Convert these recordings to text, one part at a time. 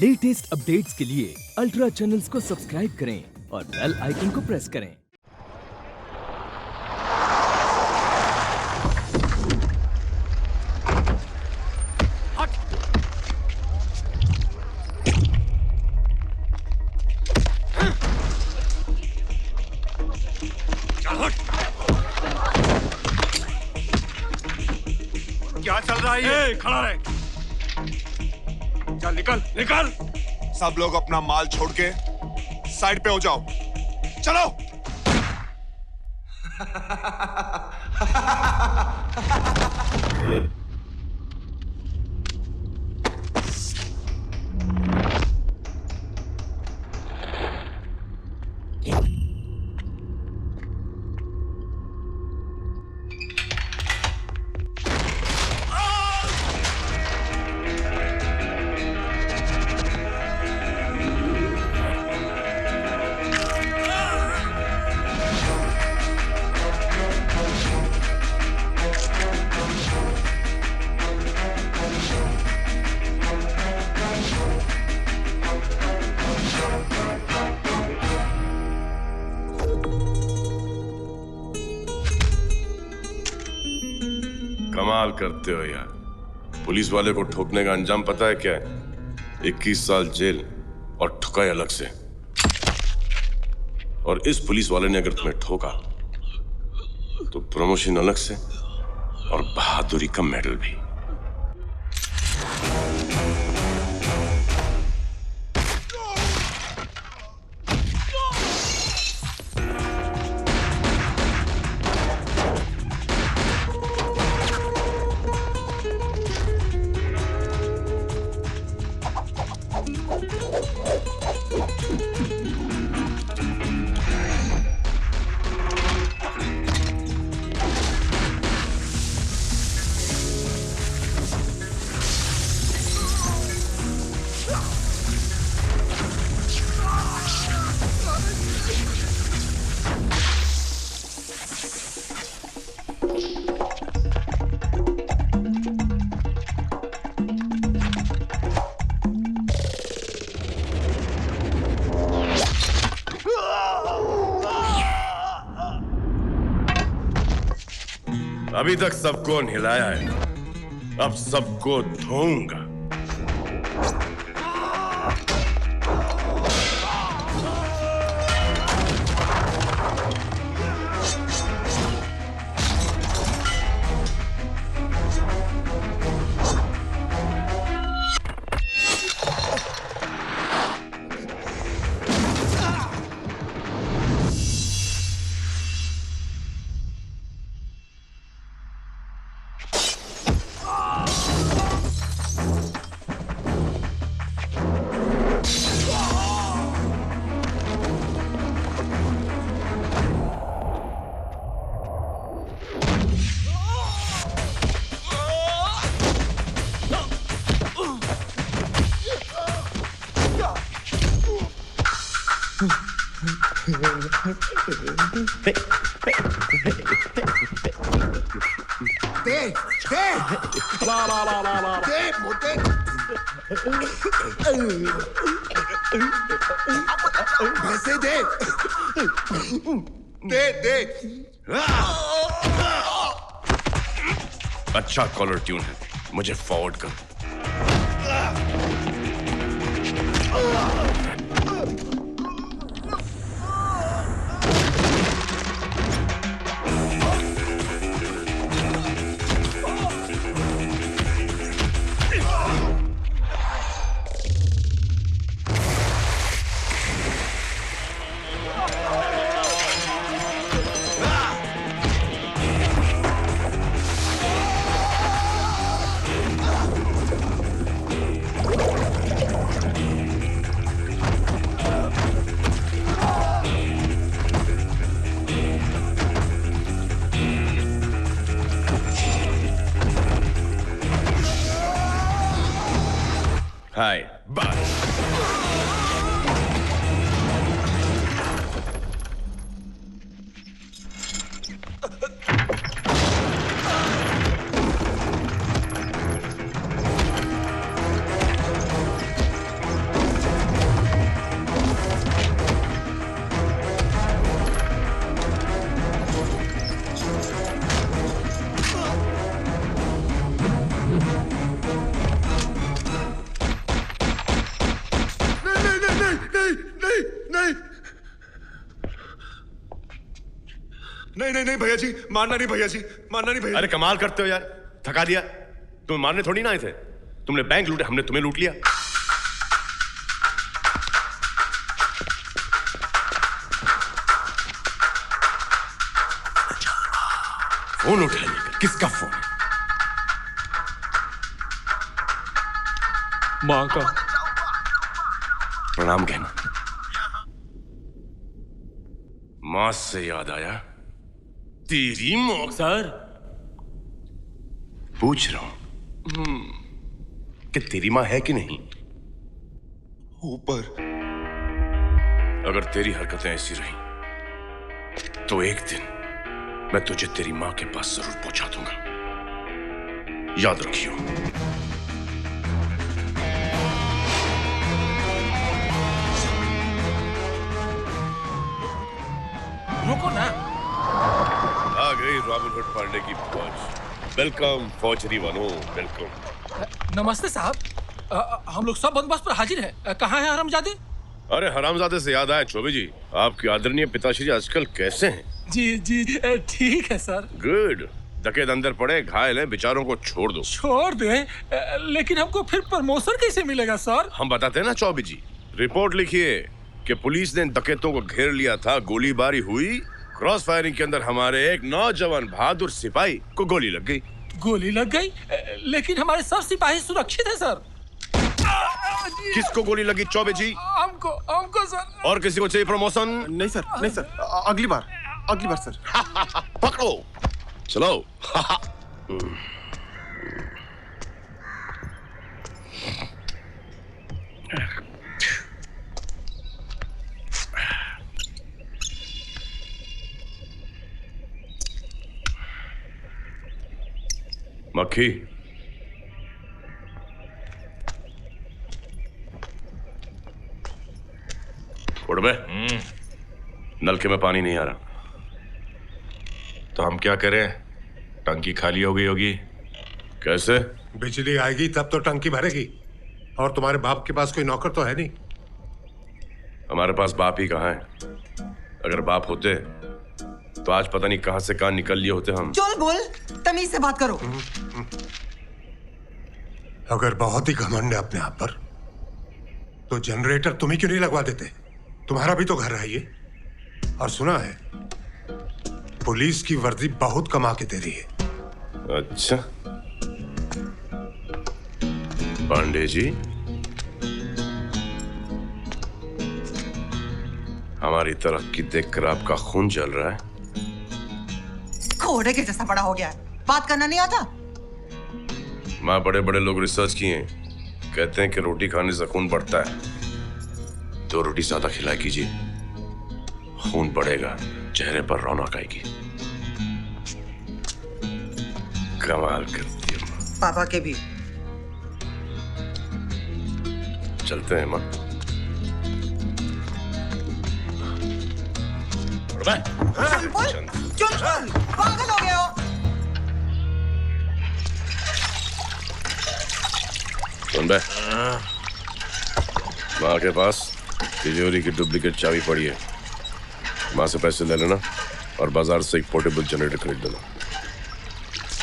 Latest updates के लिए ultra channels को सब्सक्राइब करें और बेल आइकन को प्रेस करें। क्या चल रहा है ये? खड़ा रहे। चल निकल निकल। सब लोग अपना माल छोड़ के साइड पे हो जाओ। चलो। कमाल करते हो यार। पुलिस वाले को ठोकने का अंजाम पता है क्या है? 21 साल जेल और ठुकाई अलग से। और इस पुलिस वाले ने अगर तुम्हें ठोका तो प्रमोशन अलग से और बहादुरी का मेडल भी। अभी तक सबको हिलाया है, अब सबको धोऊंगा। पैसे दे। दे दे। अच्छा कॉलर ट्यून है, मुझे फॉरवर्ड कर। Hi bye. नहीं नहीं नहीं भैया जी, मारना नहीं भैया जी, मारना नहीं भैया। अरे कमाल करते हो यार, थका दिया। तुम मारने थोड़ी ना आए थे, तुमने बैंक लूटे, हमने तुम्हें लूट लिया। फोन उठाइएगा। किसका फोन है? माँ का। प्रणाम कहना। माँ से याद आया, तेरी माँ। सर पूछ रहा हूं कि तेरी माँ है कि नहीं? ऊपर। अगर तेरी हरकतें ऐसी रही तो एक दिन मैं तुझे तेरी माँ के पास जरूर पहुंचा दूंगा, याद रखियो। रुको ना। आ गई रॉबिन हुड पांडे की फौज। वेलकम फौजरी वालों, वेलकम। नमस्ते साहब, हम लोग सब बंदोबस्त पर हाजिर हैं। कहाँ है हरामजादे? अरे हरामजादे से याद आया चौबे जी, आपके आदरणीय पिताश्री आजकल कैसे हैं? जी जी ठीक है सर। गुड। डकैत अंदर पड़े, घायल हैं, बेचारों को छोड़ दो। छोड़ दें, लेकिन हमको फिर प्रमोशन कैसे मिलेगा सर? हम बताते हैं ना चौबे जी। रिपोर्ट लिखिए कि पुलिस ने डकैतों को घेर लिया था, गोलीबारी हुई, क्रॉस फायरिंग के अंदर हमारे एक नौजवान बहादुर सिपाही को गोली लग गई। गोली लग गई, लेकिन हमारे सब सिपाही सुरक्षित है सर। किसको गोली लगी चौबे जी? हमको सर। और किसी को चाहिए प्रमोशन? नहीं सर, अगली बार सर। पकड़ो, चलो। मक्खी, उड़ बे। नलके में पानी नहीं आ रहा। तो हम क्या करें? टंकी खाली हो गई होगी। कैसे? बिजली आएगी तब तो टंकी भरेगी। और तुम्हारे बाप के पास कोई नौकर तो है नहीं। हमारे पास बाप ही कहाँ है? अगर बाप होते तो आज पता नहीं कहां से कहां निकल लिए होते हम। चल बोल, तमीज से बात करो। अगर बहुत ही घमंड है अपने आप पर तो जनरेटर तुम्ही क्यों नहीं लगवा देते? तुम्हारा भी तो घर है ये। और सुना है पुलिस की वर्दी बहुत कमा के दे रही है। अच्छा पांडे जी, हमारी तरक्की देखकर आपका खून जल रहा है। घोड़े के जैसा बड़ा हो गया है, बात करना नहीं आता। माँ, बड़े बड़े लोग रिसर्च किए हैं, कहते हैं कि रोटी खाने से खून बढ़ता है। 2 रोटी ज्यादा खिलाया कीजिए, खून बढ़ेगा, चेहरे पर रौनक आएगी। कमाल करती है माँ। पापा के भी। चलते हैं माँ। चल, पागल हो गए हो। सुन बे, माँ के पास तिजोरी की डुप्लीकेट चाबी पड़ी है। माँ से पैसे ले लेना और बाजार से एक पोर्टेबल जनरेटर खरीद लेना।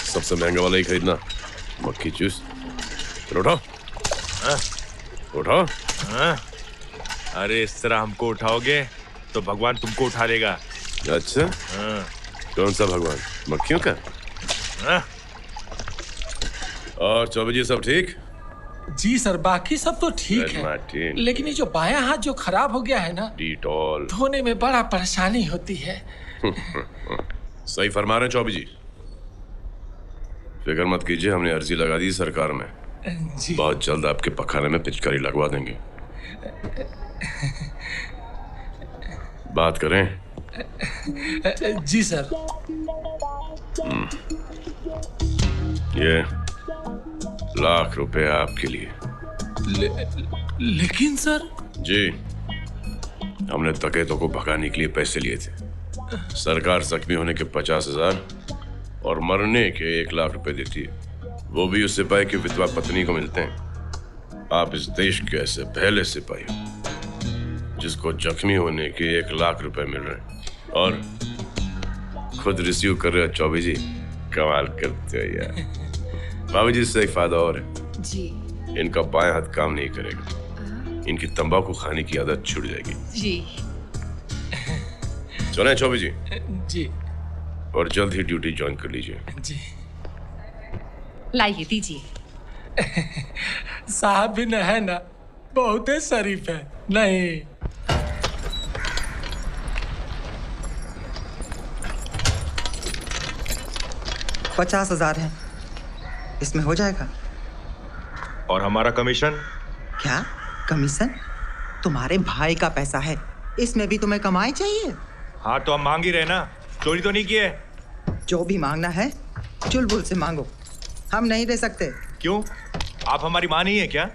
सबसे महंगा वाला ही खरीदना। मक्खी चूस। चलो उठो, उठो। अरे इस तरह हमको उठाओगे तो भगवान तुमको उठा लेगा। अच्छा, कौन सा भगवान? मक्खियों का? और चौबे जी सब ठीक? जी सर, बाकी सब तो ठीक है, मार्टिन, लेकिन ये जो बायां हाथ जो खराब हो गया है ना, डिटॉल धोने में बड़ा परेशानी होती है। सही फरमा रहे हैं चौबे जी। फिक्र मत कीजिए, हमने अर्जी लगा दी सरकार में। जी। बहुत जल्द आपके पखाने में पिचकारी लगवा देंगे। बात करें? जी सर। ये लाख रुपए आपके लिए। लेकिन सर। जी, हमने डकैतों को भगाने के लिए पैसे लिए थे। सरकार जख्मी होने के 50,000 और मरने के 1 लाख रुपए देती है। वो भी उस सिपाही की विधवा पत्नी को मिलते हैं। आप इस देश के ऐसे पहले सिपाही हो जिसको जख्मी होने के 1 लाख रुपए मिल रहे हैं। और खुद रिसीव कर रहे हो चौबे जी, कमाल करते हो यार। भाभी जी इससे एक फायदा और है जी। इनका बाएं हाथ काम नहीं करेगा, इनकी तंबाकू खाने की आदत छूट जाएगी। जी सुने चौबे जी, जी और जल्द ही ड्यूटी ज्वाइन कर लीजिए। जी। लाइए दीजिए। साहब भी न है ना, बहुत ही शरीफ है। नहीं 50,000 है, इसमें हो जाएगा। और हमारा कमीशन? क्या कमीशन? तुम्हारे भाई का पैसा है, इसमें भी तुम्हें कमाई चाहिए। हाँ तो हम मांग ही रहे ना, चोरी तो नहीं की है। जो भी मांगना है चुलबुल से मांगो, हम नहीं दे सकते। क्यों? आप हमारी माँ नहीं है क्या?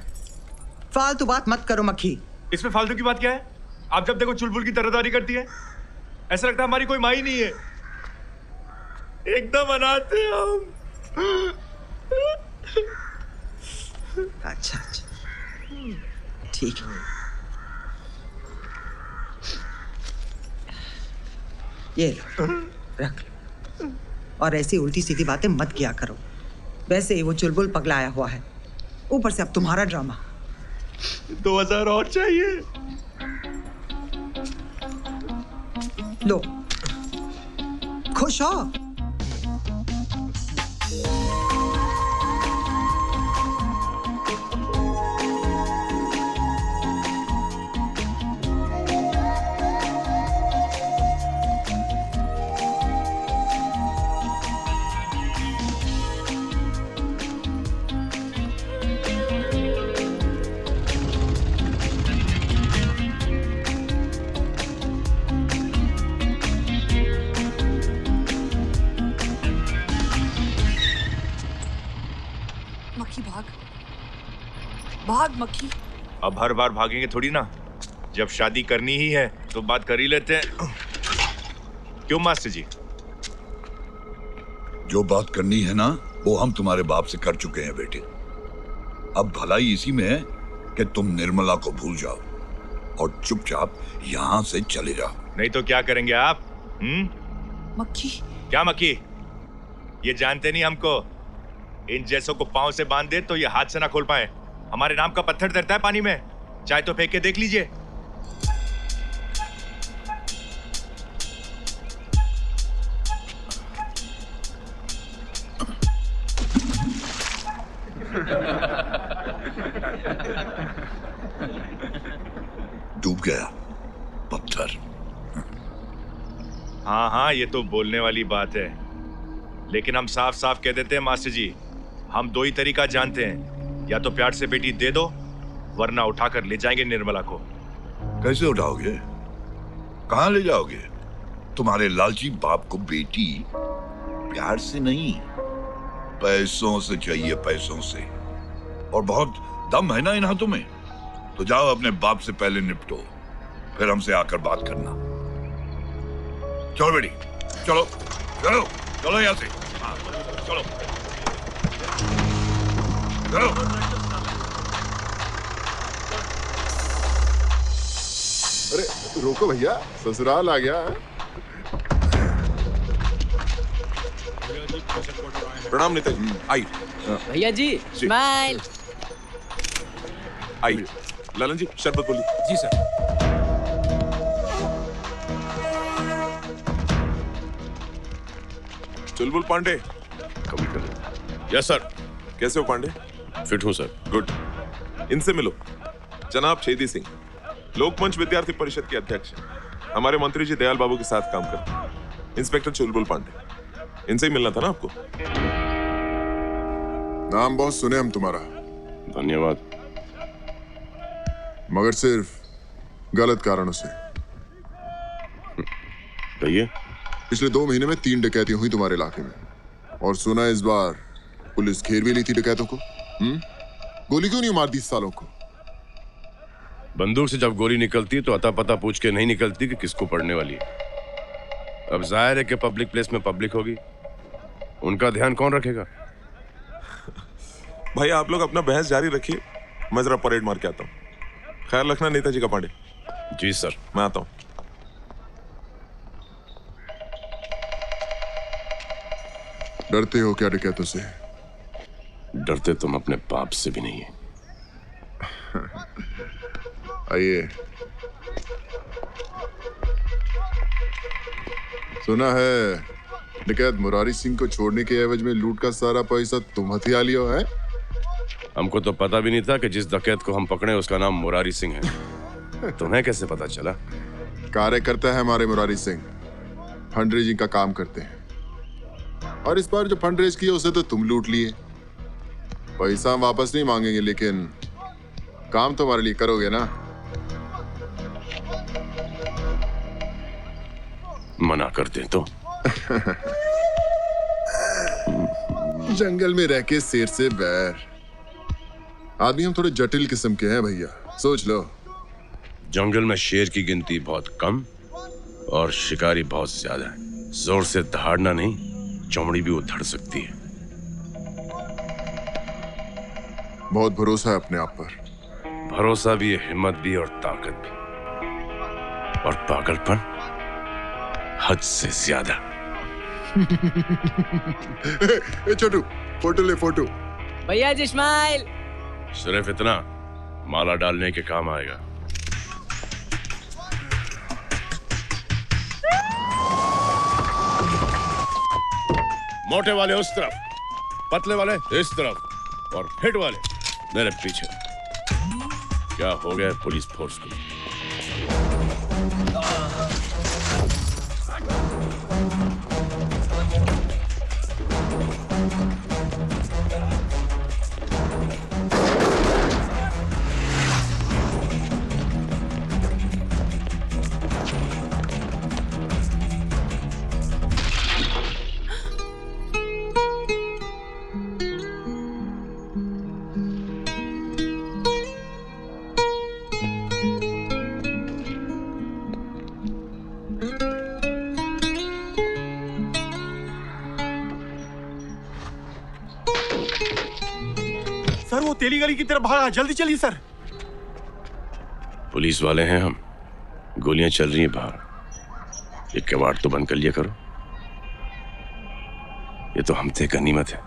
फालतू बात मत करो मक्खी। इसमें फालतू की बात क्या है? आप जब देखो चुलबुल की तरहदारी करती है, ऐसा लगता है हमारी कोई माँ ही नहीं है। एकदम अनाथ हैं हम। अच्छा अच्छा ठीक है, ये लो रख लो। और ऐसी उल्टी सीधी बातें मत किया करो, वैसे ही वो चुलबुल पगलाया हुआ है, ऊपर से अब तुम्हारा ड्रामा। 2000 और चाहिए। लो खुश हो? मक्खी भाग भाग मक्खी। अब हर बार भागेंगे थोड़ी ना, जब शादी करनी ही है तो बात कर ही लेते हैं। क्यों मास्टर जी? जो बात करनी है ना वो हम तुम्हारे बाप से कर चुके हैं बेटे। अब भलाई इसी में है कि तुम निर्मला को भूल जाओ और चुपचाप यहाँ से चले जाओ। नहीं तो क्या करेंगे आप? मक्खी। क्या मक्खी? ये जानते नहीं हमको। इन जैसों को पांव से बांध दे तो ये हाथ से ना खोल पाए। हमारे नाम का पत्थर तैरता है पानी में, चाहे तो फेंक के देख लीजिए। डूब गया पत्थर। हाँ हाँ, ये तो बोलने वाली बात है, लेकिन हम साफ साफ कह देते हैं मास्टर जी, हम दो ही तरीका जानते हैं, या तो प्यार से बेटी दे दो, वरना उठाकर ले जाएंगे निर्मला को। कैसे उठाओगे? कहाँ ले जाओगे? तुम्हारे लालची बाप को बेटी प्यार से नहीं, पैसों से चाहिए, पैसों से। और बहुत दम है ना इन हाथों में, तो जाओ अपने बाप से पहले निपटो, फिर हमसे आकर बात करना। चलो बेटी, चलो चलो चलो यहाँ से। हाँ, चलो चलो। अरे रोको भैया, ससुराल आ गया है। प्रणाम नेताजी। आई भैया जी स्माइल। आई ललन जी, शरबत बोली। जी सर। चुलबुल पांडे। कभी कर। Yes sir. कैसे हो पांडे? फिट हूँ सर। गुड। इनसे मिलो, जनाब छेदी सिंह, लोकमंच विद्यार्थी परिषद के अध्यक्ष, हमारे मंत्री जी दयाल बाबू के साथ काम करते हैं। इंस्पेक्टर चुलबुल पांडे, इनसे ही मिलना था ना आपको। नाम बहुत सुने हम तुम्हारा। धन्यवाद। मगर सिर्फ गलत कारणों से। कहिए। पिछले 2 महीने में 3 डकैती हुई तुम्हारे इलाके में, और सुना इस बार पुलिस घेर भी ली थी डकैतों को। गोली क्यों नहीं मार दी सालों को? बंदूक से जब गोली निकलती है तो अता पता पूछ के नहीं निकलती कि किसको पड़ने वाली है। अब जाहिर है कि पब्लिक प्लेस में पब्लिक होगी, उनका ध्यान कौन रखेगा? भाई आप लोग अपना बहस जारी रखिए, मैं जरा परेड मार के आता हूँ। ख्याल रखना नेताजी का पांडे। जी सर। मैं आता हूँ। डरते हो क्या डकैतों से? डरते तुम अपने बाप से भी नहीं है। आइए। सुना है डकैत मुरारी सिंह को छोड़ने के एवज में लूट का सारा पैसा तुम हथिया लियो है? हमको तो पता भी नहीं था कि जिस डकैत को हम पकड़े उसका नाम मुरारी सिंह है। तुम्हें कैसे पता चला? कार्यकर्ता है हमारे मुरारी सिंह, फंड रेजिंग का काम करते हैं। और इस बार जो फंड रेज किया उसे तो तुम लूट लिए। पैसा हम वापस नहीं मांगेंगे, लेकिन काम तो हमारे लिए करोगे ना? मना कर दे तो। जंगल में रह के शेर से बैर। आदमी हम थोड़े जटिल किस्म के हैं भैया, सोच लो। जंगल में शेर की गिनती बहुत कम और शिकारी बहुत ज्यादा है। जोर से दहाड़ना नहीं, चमड़ी भी उधड़ सकती है। बहुत भरोसा है अपने आप पर। भरोसा भी है, हिम्मत भी और ताकत भी, और पागलपन हद से ज्यादा। ए छोटू, फोटो ले फोटो। भैया जी स्माइल। सिर्फ इतना माला डालने के काम आएगा। मोटे वाले उस तरफ, पतले वाले इस तरफ और फिट वाले मेरे पीछे। क्या हो गया पुलिस फोर्स को? सर वो तेली गली की तरफ भागा, जल्दी चलिए सर। पुलिस वाले हैं हम, गोलियां चल रही हैं बाहर। ये किवाड़ तो बंद कर लिया करो। ये तो हम थे गनीमत है।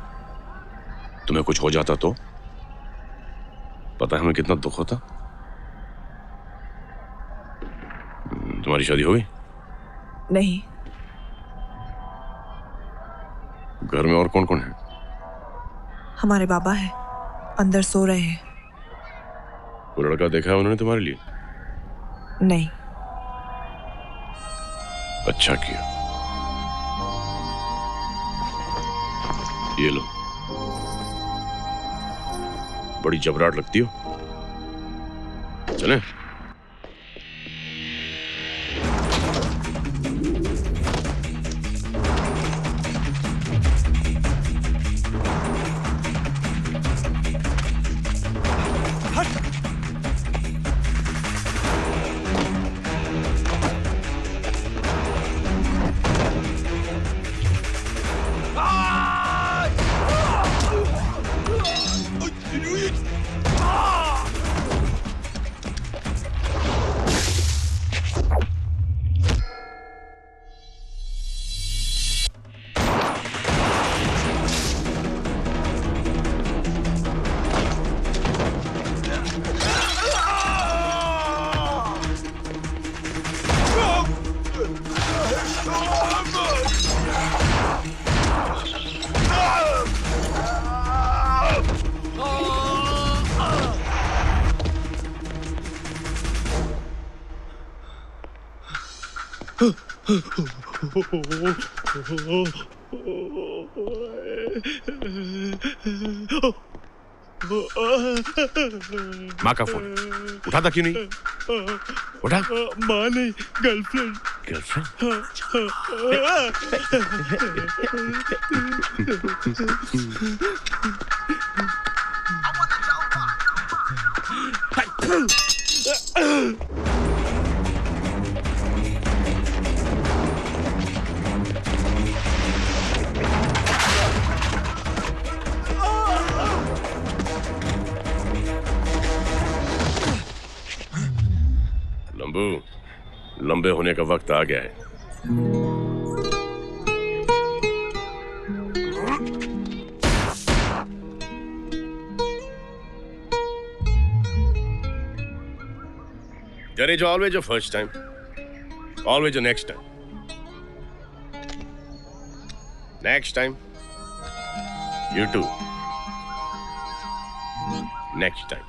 तुम्हें कुछ हो जाता तो पता है हमें कितना दुख होता। तुम्हारी शादी हो गई? नहीं। घर में और कौन कौन है? हमारे बाबा है, अंदर सो रहे हैं। वो लड़का देखा है उन्होंने तुम्हारे लिए? नहीं। अच्छा किया। ये लो, बड़ी जबराट लगती हो। चलें? माँ का फोन उठाता क्यों नहीं? उठा। माँ नहीं, गर्लफ्रेंड। लंबे होने का वक्त आ गया है। There is always a first time, always a next time. Next time, you too. Next time.